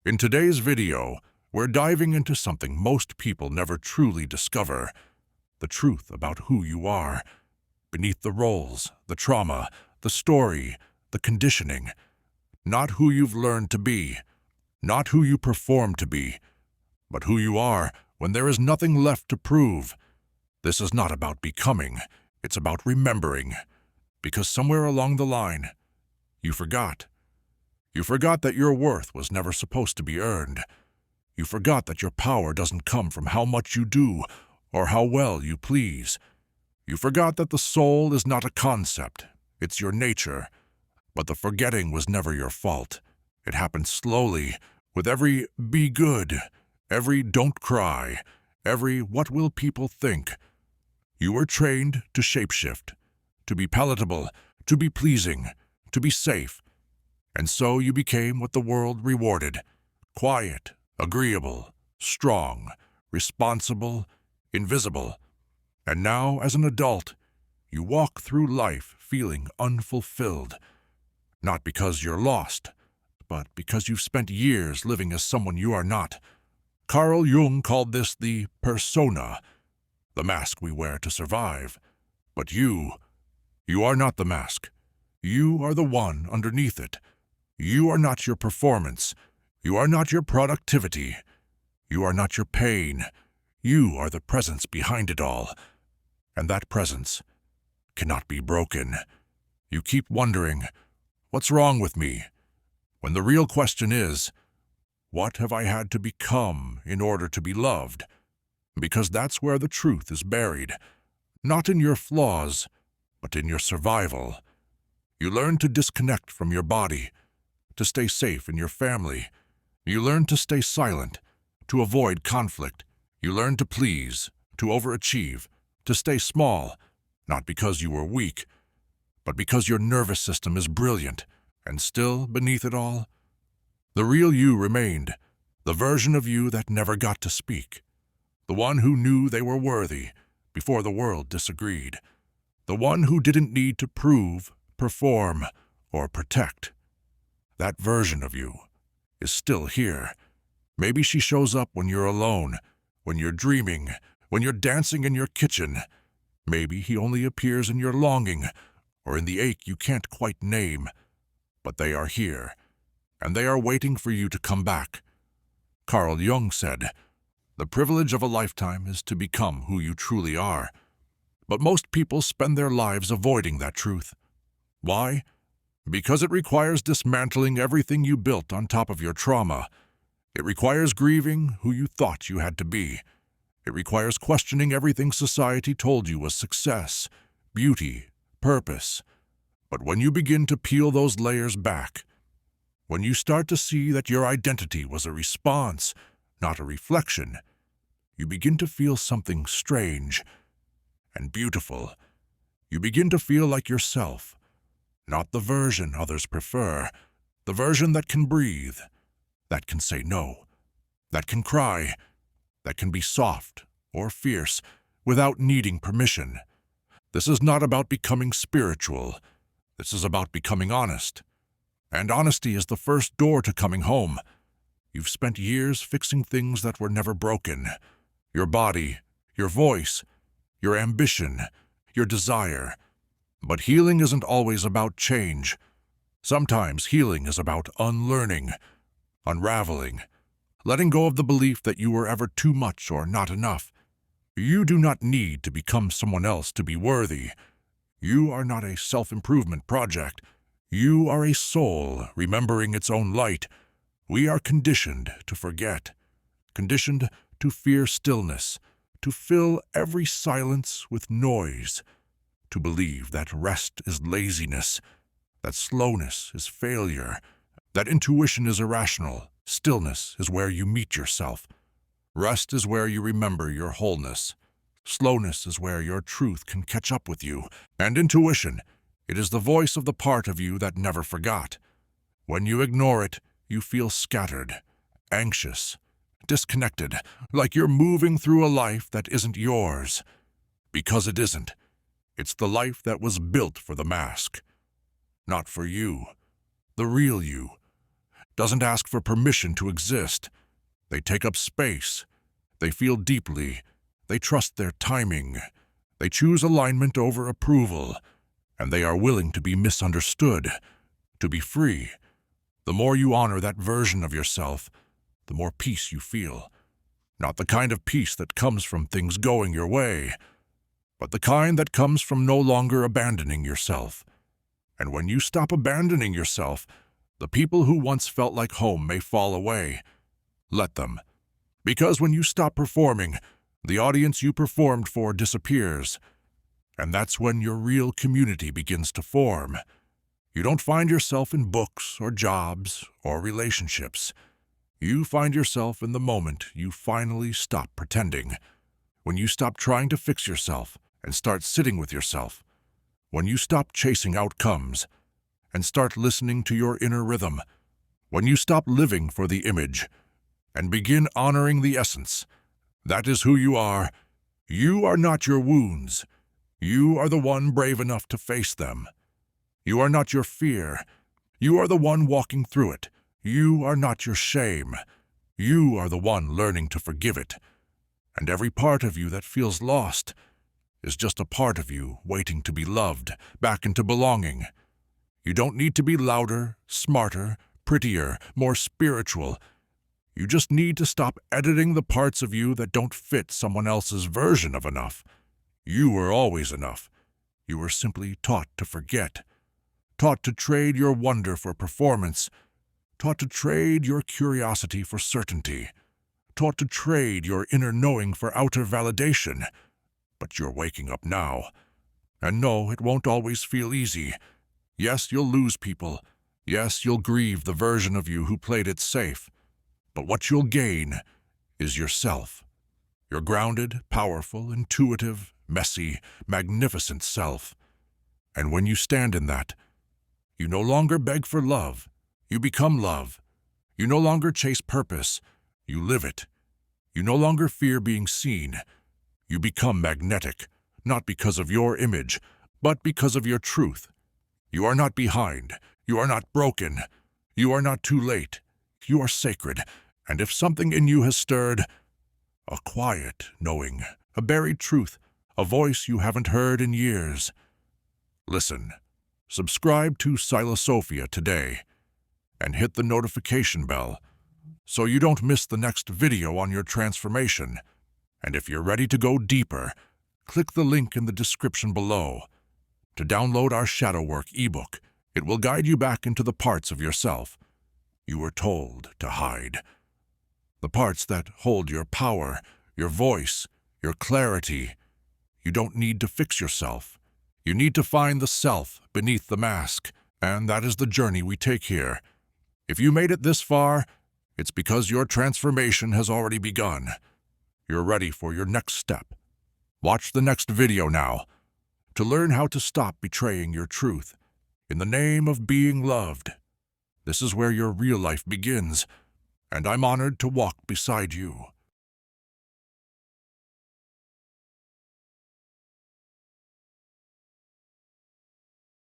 In today's video, we're diving into something most people never truly discover: the truth about who you are. Beneath the roles, the trauma, the story, the conditioning. Not who you've learned to be, not who you perform to be, but who you are when there is nothing left to prove. This is not about becoming, it's about remembering. Because somewhere along the line, you forgot. You forgot that your worth was never supposed to be earned. You forgot that your power doesn't come from how much you do or how well you please. You forgot that the soul is not a concept, it's your nature. But the forgetting was never your fault. It happened slowly, with every "be good," every "don't cry," every "what will people think." You were trained to shapeshift, to be palatable, to be pleasing, to be safe. And so you became what the world rewarded: quiet, agreeable, strong, responsible, invisible. And now, as an adult, you walk through life feeling unfulfilled. Not because you're lost, but because you've spent years living as someone you are not. Carl Jung called this the persona, the mask we wear to survive. But you are not the mask. You are the one underneath it. You are not your performance. You are not your productivity. You are not your pain. You are the presence behind it all. And that presence cannot be broken. You keep wondering, what's wrong with me? When the real question is, what have I had to become in order to be loved? Because that's where the truth is buried. Not in your flaws, but in your survival. You learn to disconnect from your body, to stay safe in your family. You learn to stay silent, to avoid conflict. You learn to please, to overachieve, to stay small, not because you were weak, but because your nervous system is brilliant. And still, beneath it all, the real you remained, the version of you that never got to speak, the one who knew they were worthy before the world disagreed, the one who didn't need to prove, perform, or protect. That version of you is still here. Maybe she shows up when you're alone, when you're dreaming, when you're dancing in your kitchen. Maybe he only appears in your longing or in the ache you can't quite name. But they are here, and they are waiting for you to come back. Carl Jung said, "The privilege of a lifetime is to become who you truly are." But most people spend their lives avoiding that truth. Why? Because it requires dismantling everything you built on top of your trauma. It requires grieving who you thought you had to be. It requires questioning everything society told you was success, beauty, purpose. But when you begin to peel those layers back, when you start to see that your identity was a response, not a reflection, you begin to feel something strange and beautiful. You begin to feel like yourself. Not the version others prefer, the version that can breathe, that can say no, that can cry, that can be soft or fierce without needing permission. This is not about becoming spiritual. This is about becoming honest. And honesty is the first door to coming home. You've spent years fixing things that were never broken. Your body, your voice, your ambition, your desire. But healing isn't always about change. Sometimes healing is about unlearning, unraveling, letting go of the belief that you were ever too much or not enough. You do not need to become someone else to be worthy. You are not a self-improvement project. You are a soul remembering its own light. We are conditioned to forget, conditioned to fear stillness, to fill every silence with noise, to believe that rest is laziness, that slowness is failure, that intuition is irrational. Stillness is where you meet yourself. Rest is where you remember your wholeness. Slowness is where your truth can catch up with you. And intuition, it is the voice of the part of you that never forgot. When you ignore it, you feel scattered, anxious, disconnected, like you're moving through a life that isn't yours. Because it isn't. It's the life that was built for the mask. Not for you, the real you. doesn't ask for permission to exist. They take up space. They feel deeply. They trust their timing. They choose alignment over approval. And they are willing to be misunderstood, to be free. The more you honor that version of yourself, the more peace you feel. Not the kind of peace that comes from things going your way, but the kind that comes from no longer abandoning yourself. And when you stop abandoning yourself, the people who once felt like home may fall away. Let them. Because when you stop performing, the audience you performed for disappears. And that's when your real community begins to form. You don't find yourself in books or jobs or relationships. You find yourself in the moment you finally stop pretending. When you stop trying to fix yourself and start sitting with yourself. When you stop chasing outcomes and start listening to your inner rhythm. When you stop living for the image and begin honoring the essence. That is who you are. You are not your wounds. You are the one brave enough to face them. You are not your fear. You are the one walking through it. You are not your shame. You are the one learning to forgive it. And every part of you that feels lost is just a part of you waiting to be loved, back into belonging. You don't need to be louder, smarter, prettier, more spiritual. You just need to stop editing the parts of you that don't fit someone else's version of enough. You were always enough. You were simply taught to forget. Taught to trade your wonder for performance. Taught to trade your curiosity for certainty. Taught to trade your inner knowing for outer validation. But you're waking up now. And no, it won't always feel easy. Yes, you'll lose people. Yes, you'll grieve the version of you who played it safe. But what you'll gain is yourself. Your grounded, powerful, intuitive, messy, magnificent self. And when you stand in that, you no longer beg for love. You become love. You no longer chase purpose. You live it. You no longer fear being seen. You become magnetic, not because of your image, but because of your truth. You are not behind. You are not broken. You are not too late. You are sacred. And if something in you has stirred, a quiet knowing, a buried truth, a voice you haven't heard in years, listen. Subscribe to Silosophia today and hit the notification bell so you don't miss the next video on your transformation. And if you're ready to go deeper, click the link in the description below to download our Shadow Work ebook. It will guide you back into the parts of yourself you were told to hide. The parts that hold your power, your voice, your clarity. You don't need to fix yourself. You need to find the self beneath the mask, and that is the journey we take here. If you made it this far, it's because your transformation has already begun. You're ready for your next step. Watch the next video now to learn how to stop betraying your truth in the name of being loved. This is where your real life begins, and I'm honored to walk beside you.